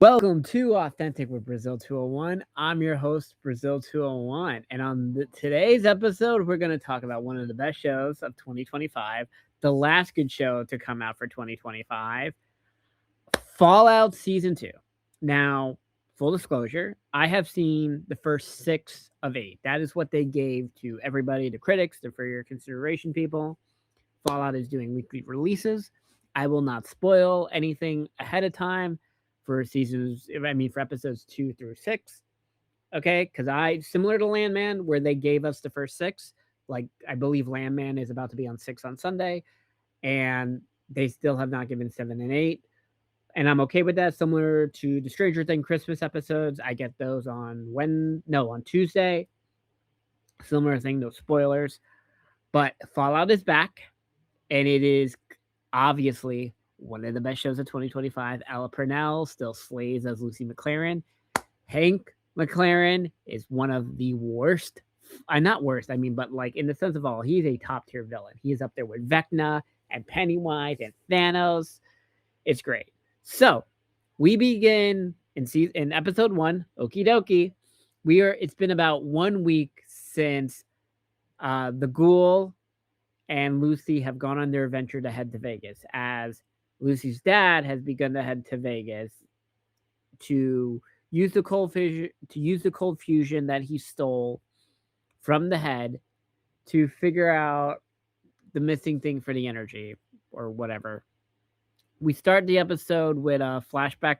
Welcome to Authentic with Brazil 201. I'm your host, Brazil 201. And on today's episode, we're going to talk about one of the best shows of 2025, the last good show to come out for 2025, Fallout Season 2. Now, full disclosure, I have seen the first 6 of 8. That is what they gave to everybody, the critics, the for your consideration people. Fallout is doing weekly releases. I will not spoil anything ahead of time for for episodes 2 through 6. Okay, because similar to Landman, where they gave us the first 6, like I believe Landman is about to be on 6 on Sunday, and they still have not given 7 and 8. And I'm okay with that. Similar to the Stranger Thing Christmas episodes, I get those on Tuesday. Similar thing, no spoilers. But Fallout is back, and it is obviously one of the best shows of 2025. Ella Purnell still slays as Lucy McLaren. Hank McLaren is one of the worst. Not worst, but like in the sense of all, he's a top tier villain. He is up there with Vecna and Pennywise and Thanos. It's great. So we begin in episode 1, Okey Dokey. It's been about 1 week since the ghoul and Lucy have gone on their adventure to head to Vegas, as Lucy's dad has begun to head to Vegas to use the cold fusion that he stole from the head to figure out the missing thing for the energy or whatever. We start the episode with a flashback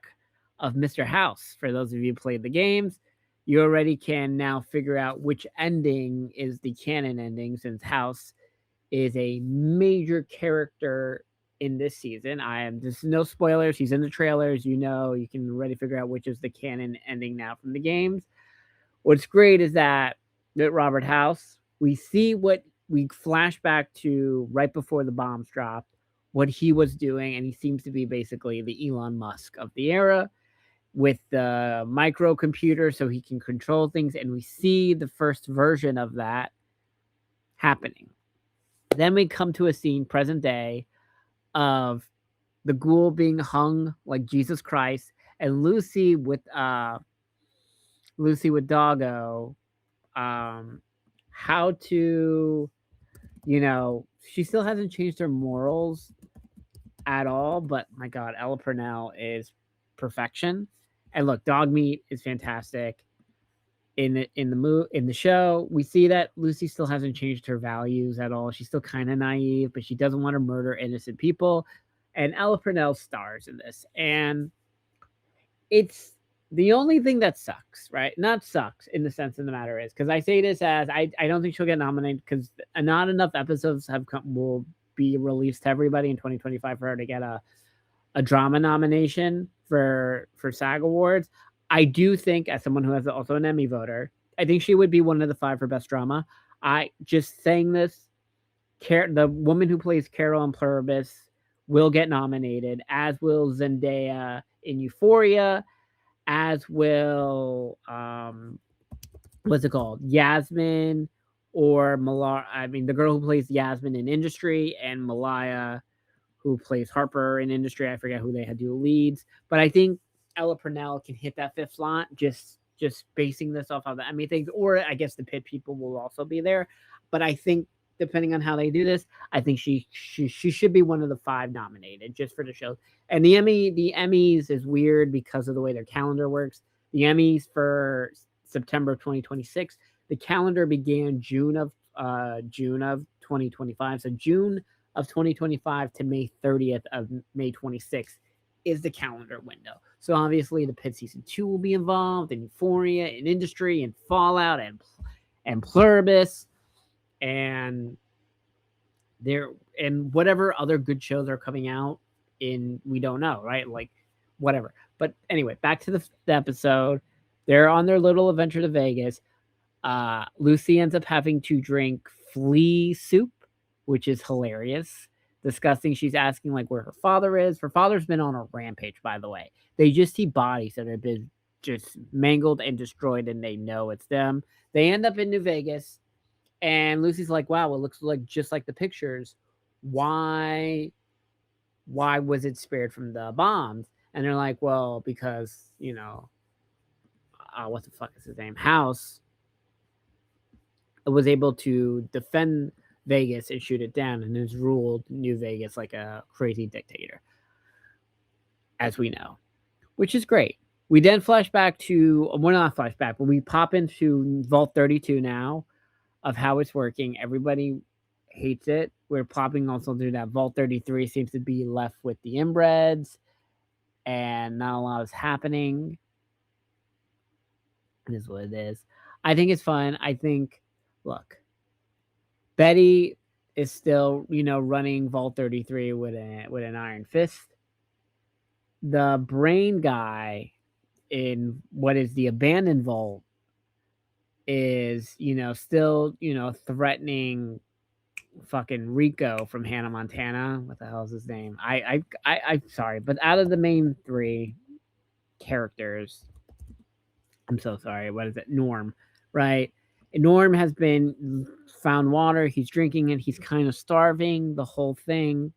of Mr. House. For those of you who played the games, you already can now figure out which ending is the canon ending, since House is a major character in this season. There's no spoilers. He's in the trailers. You can already figure out which is the canon ending now from the games. What's great is that with Robert House, we flash back to right before the bombs dropped, what he was doing, and he seems to be basically the Elon Musk of the era with the microcomputer so he can control things, and we see the first version of that happening. Then we come to a scene, present day, of the ghoul being hung like Jesus Christ, and Lucy with Doggo, how to, she still hasn't changed her morals at all, but my God, Ella Purnell is perfection. And look, dog meat is fantastic. In the show, we see that Lucy still hasn't changed her values at all. She's still kind of naive, but she doesn't want to murder innocent people. And Ella Purnell stars in this, and it's the only thing that sucks, right? Not sucks in the sense of the matter is, because I say this as I don't think she'll get nominated because not enough episodes will be released to everybody in 2025 for her to get a drama nomination for SAG Awards. I do think, as someone who is also an Emmy voter, I think she would be one of the 5 for best drama. I just saying this, the woman who plays Carol in Pluribus will get nominated, as will Zendaya in Euphoria, as will what's it called, Yasmin or Malaya. The girl who plays Yasmin in Industry, and Malaya, who plays Harper in Industry. I forget who they had do leads, but I think Ella Purnell can hit that 5th slot, just basing this off of the Emmy things, or I guess the Pit people will also be there. But I think depending on how they do this, I think she should be one of the 5 nominated just for the show. And the Emmys is weird because of the way their calendar works. The Emmys for September 2026, the calendar began June of 2025. So June of 2025 to May 30th of May 26th is the calendar window. So obviously the Pit season 2 will be involved, in Euphoria, in Industry, and Fallout, and Pluribus, and whatever other good shows are coming out we don't know, right? Like whatever. But anyway, back to the episode. They're on their little adventure to Vegas. Lucy ends up having to drink flea soup, which is hilarious. Disgusting. She's asking like where her father is. Her father's been on a rampage, by the way. They just see bodies that have been just mangled and destroyed, and they know it's them. They end up in New Vegas, and Lucy's like, wow, it looks like just like the pictures. Why was it spared from the bombs? And they're like, well, because, what the fuck is his name? House was able to defend Vegas and shoot it down and has ruled New Vegas like a crazy dictator, as we know, which is great. We then flash back to, well, not flashback, but we pop into Vault 32 now of how it's working. Everybody hates it. We're popping also through that Vault 33 seems to be left with the inbreds and not a lot is happening. It is what it is. I think it's fun. I think, look, Betty is still, running Vault 33 with an iron fist. The brain guy in what is the abandoned vault is, still, threatening fucking Rico from Hannah Montana. What the hell is his name? I'm sorry, but out of the main three characters, I'm so sorry. What is it? Norm, right? Norm has been found water. He's drinking it. He's kind of starving. The whole thing.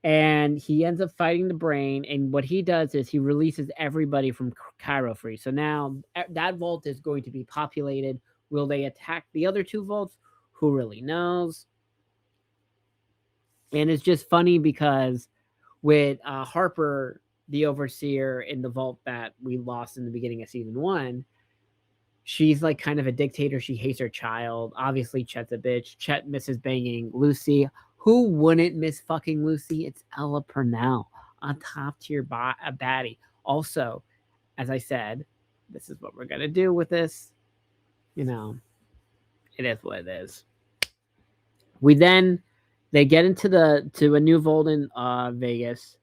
And he ends up fighting the brain. And what he does is he releases everybody from Cairo Free. So now that vault is going to be populated. Will they attack the other two vaults? Who really knows? And it's just funny because with Harper, the overseer in the vault that we lost in the beginning of season 1, she's like kind of a dictator. She hates her child. Obviously, Chet's a bitch. Chet misses banging Lucy. Who wouldn't miss fucking Lucy? It's Ella Purnell, a top tier baddie. Also, as I said, this is what we're gonna do with this. It is what it is. They get to a new vault in Vegas,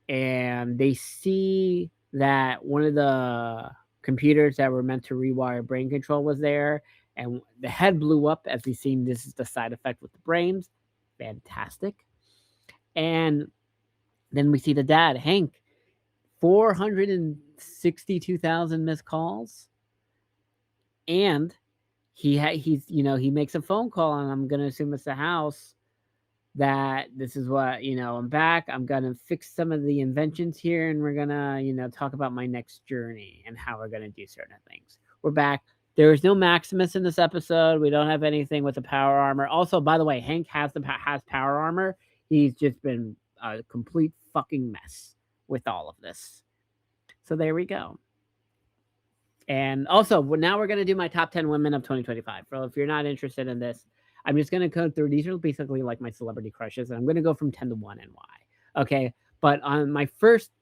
and they see that one of the computers that were meant to rewire brain control was there, and the head blew up. As we've seen, this is the side effect with the brains. Fantastic. And then we see the dad, Hank, 462,000 missed calls, and he makes a phone call, and I'm gonna assume it's the house, that this is what, I'm back. I'm gonna fix some of the inventions here, and we're gonna, talk about my next journey and how we're gonna do certain things. We're back. There is no Maximus in this episode. We don't have anything with the power armor. Also, by the way, Hank has power armor. He's just been a complete fucking mess with all of this. So there we go. And also, now we're going to do my top 10 women of 2025. So if you're not interested in this, I'm just going to go through. These are basically like my celebrity crushes, and I'm going to go from 10 to 1 and why. Okay. But on my first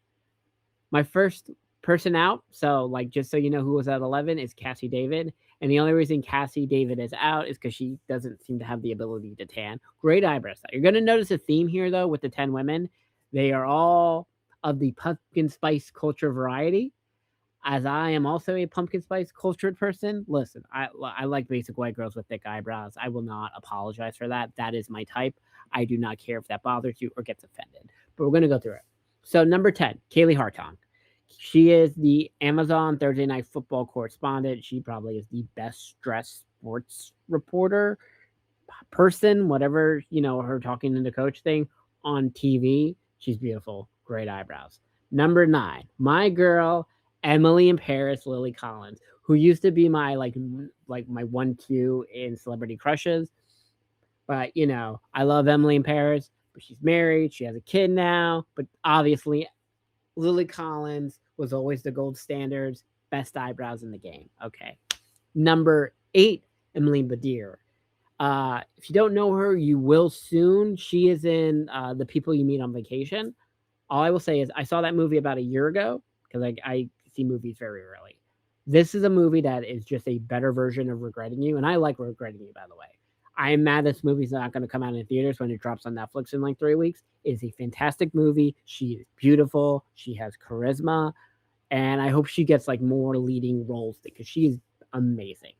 person out, so like just so you know who was at 11, is Cassie David. And the only reason Cassie David is out is because she doesn't seem to have the ability to tan. Great eyebrows. You're going to notice a theme here, though, with the 10 women. They are all of the pumpkin spice culture variety. As I am also a pumpkin spice cultured person, listen, I like basic white girls with thick eyebrows. I will not apologize for that. That is my type. I do not care if that bothers you or gets offended. But we're going to go through it. So number 10, Kaylee Hartong. She is the Amazon Thursday Night Football correspondent. She probably is the best dressed sports reporter person, whatever, her talking to the coach thing on TV. She's beautiful. Great eyebrows. Number 9, my girl, Emily in Paris, Lily Collins, who used to be my like my 1-2 in celebrity crushes. But I love Emily in Paris, but she's married. She has a kid now. But obviously, Lily Collins was always the gold standards, best eyebrows in the game. Okay. Number 8, Emily Badir. If you don't know her, you will soon. She is in The People You Meet on Vacation. All I will say is I saw that movie about a year ago because I see movies very early. This is a movie that is just a better version of Regretting You, and I like Regretting You, by the way. I am mad this movie's not going to come out in theaters when it drops on Netflix in like 3 weeks. It is a fantastic movie. She is beautiful. She has charisma, and I hope she gets like more leading roles because she is amazing.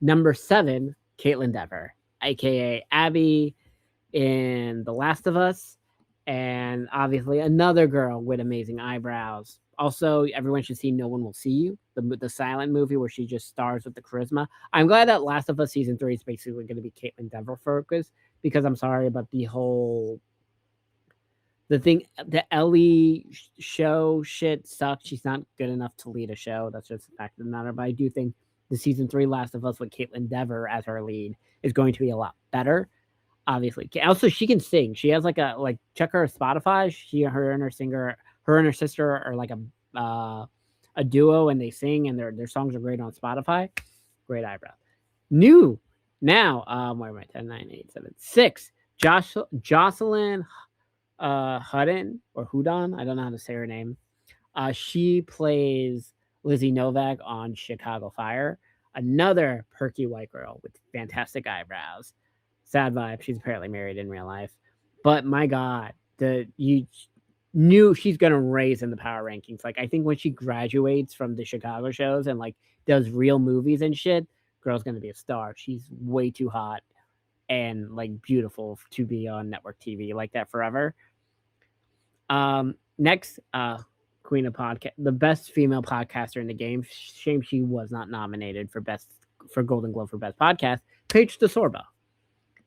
Number 7, Caitlin Dever, aka Abby in The Last of Us, and obviously another girl with amazing eyebrows. Also, everyone should see No One Will See You, the silent movie where she just stars with the charisma. I'm glad that Last of Us Season 3 is basically going to be Caitlin Dever focused because I'm sorry about the whole The Ellie show shit sucks. She's not good enough to lead a show. That's just the fact of the matter. But I do think the season 3 Last of Us with Caitlin Dever as her lead is going to be a lot better. Obviously, also she can sing. She has check her Spotify. Her and her sister are like a duo, and they sing, and their songs are great on Spotify. Great eyebrow. New now. Where am I? 10, 9, 8, 7, 6. Jocelyn Hudon or Hudon. I don't know how to say her name. She plays Lizzie Novak on Chicago Fire. Another perky white girl with fantastic eyebrows. Sad vibe. She's apparently married in real life. But my God, you knew she's gonna raise in the power rankings. Like I think when she graduates from the Chicago shows and like does real movies and shit, girl's gonna be a star. She's way too hot and like beautiful to be on network TV like that forever. Next, Queen of Podcast, the best female podcaster in the game. Shame she was not nominated for Golden Globe for Best Podcast. Paige DeSorbo.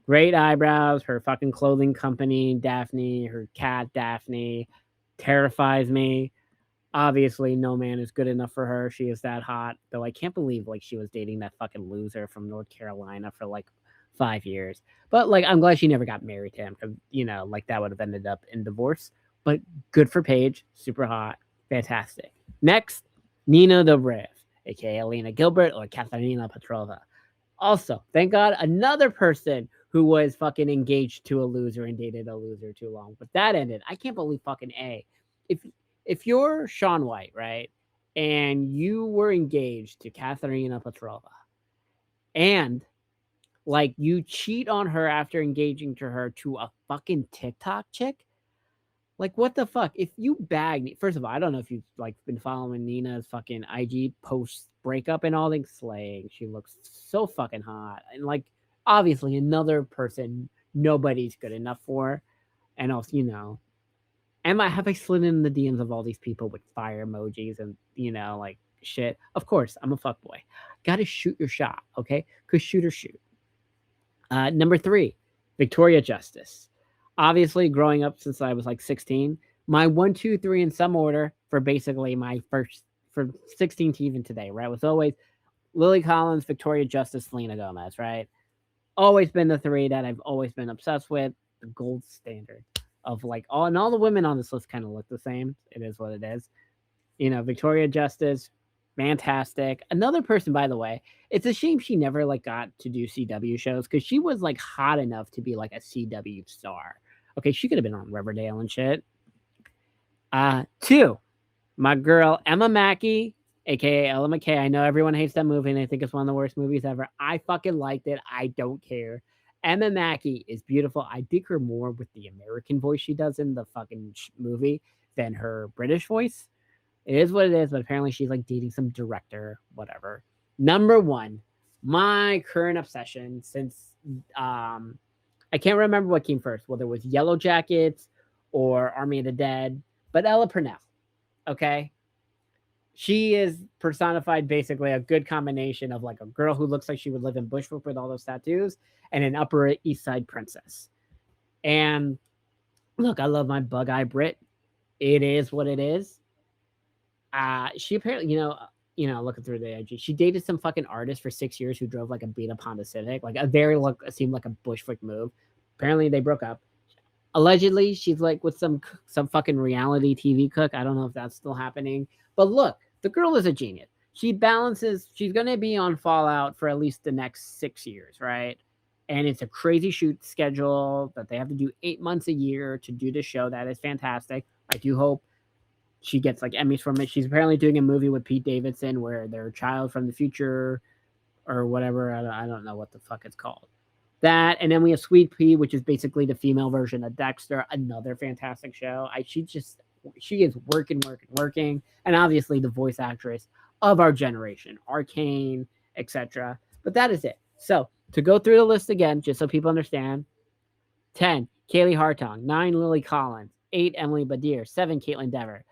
Great eyebrows. Her fucking clothing company, Daphne. Her cat, Daphne, terrifies me. Obviously, no man is good enough for her. She is that hot. Though I can't believe like she was dating that fucking loser from North Carolina for like 5 years. But like, I'm glad she never got married to him because like that would have ended up in divorce. But good for Paige. Super hot. Fantastic. Next, Nina Dobrev, aka Alina Gilbert or Katerina Petrova. Also, thank God, another person who was fucking engaged to a loser and dated a loser too long. But that ended. I can't believe fucking A. If you're Shaun White, right, and you were engaged to Katerina Petrova, and like you cheat on her after engaging to her to a fucking TikTok chick, like what the fuck? If you bag me, first of all, I don't know if you've like been following Nina's fucking IG post breakup and all things slaying. She looks so fucking hot. And like obviously another person nobody's good enough for. And also, have I slid in the DMs of all these people with fire emojis and like shit? Of course, I'm a fuckboy. Gotta shoot your shot, okay? Cause shoot or shoot. Number 3, Victoria Justice. Obviously, growing up since I was like 16, my 1, 2, 3 in some order for basically my first from 16 to even today, right, was always Lily Collins, Victoria Justice, Selena Gomez, right? Always been the 3 that I've always been obsessed with. The gold standard of like all the women on this list kind of look the same. It is what it is. Victoria Justice, fantastic. Another person, by the way, it's a shame she never like got to do CW shows because she was like hot enough to be like a CW star. Okay, she could have been on Riverdale and shit. 2, my girl Emma Mackey, aka Ella McKay. I know everyone hates that movie and they think it's one of the worst movies ever. I fucking liked it. I don't care. Emma Mackey is beautiful. I dig her more with the American voice she does in the fucking movie than her British voice. It is what it is, but apparently she's like dating some director, whatever. Number 1, my current obsession since I can't remember what came first, whether it was Yellow Jackets or Army of the Dead, but Ella Purnell. Okay. She is personified basically a good combination of like a girl who looks like she would live in Bushwick with all those tattoos and an Upper East Side princess. And look, I love my bug eye Brit. It is what it is. She apparently, looking through the IG, she dated some fucking artist for 6 years who drove like a beat up Honda Civic, like a very seemed like a Bushwick move. Apparently, they broke up. Allegedly, she's like with some fucking reality TV cook. I don't know if that's still happening, but look, the girl is a genius. She balances. She's gonna be on Fallout for at least the next 6 years, right? And it's a crazy shoot schedule that they have to do 8 months a year to do the show. That is fantastic. I do hope she gets like Emmys from it. She's apparently doing a movie with Pete Davidson where their child from the future or whatever. I don't know what the fuck it's called. That, and then we have Sweet Pea, which is basically the female version of Dexter, another fantastic show. She is working, and obviously the voice actress of our generation, Arcane, etc. But that is it. So to go through the list again, just so people understand: 10, Kaylee Hartong; 9, Lily Collins; 8, Emily Badir; 7, Caitlin Dever;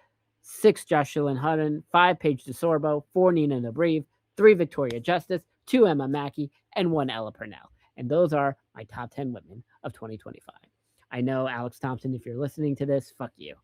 6, Jocelyn Hudon; 5, Paige DeSorbo; 4, Nina Dobrev; 3, Victoria Justice; 2, Emma Mackey; and 1, Ella Purnell. And those are my top 10 women of 2025. I know Alex Thompson, if you're listening to this, fuck you.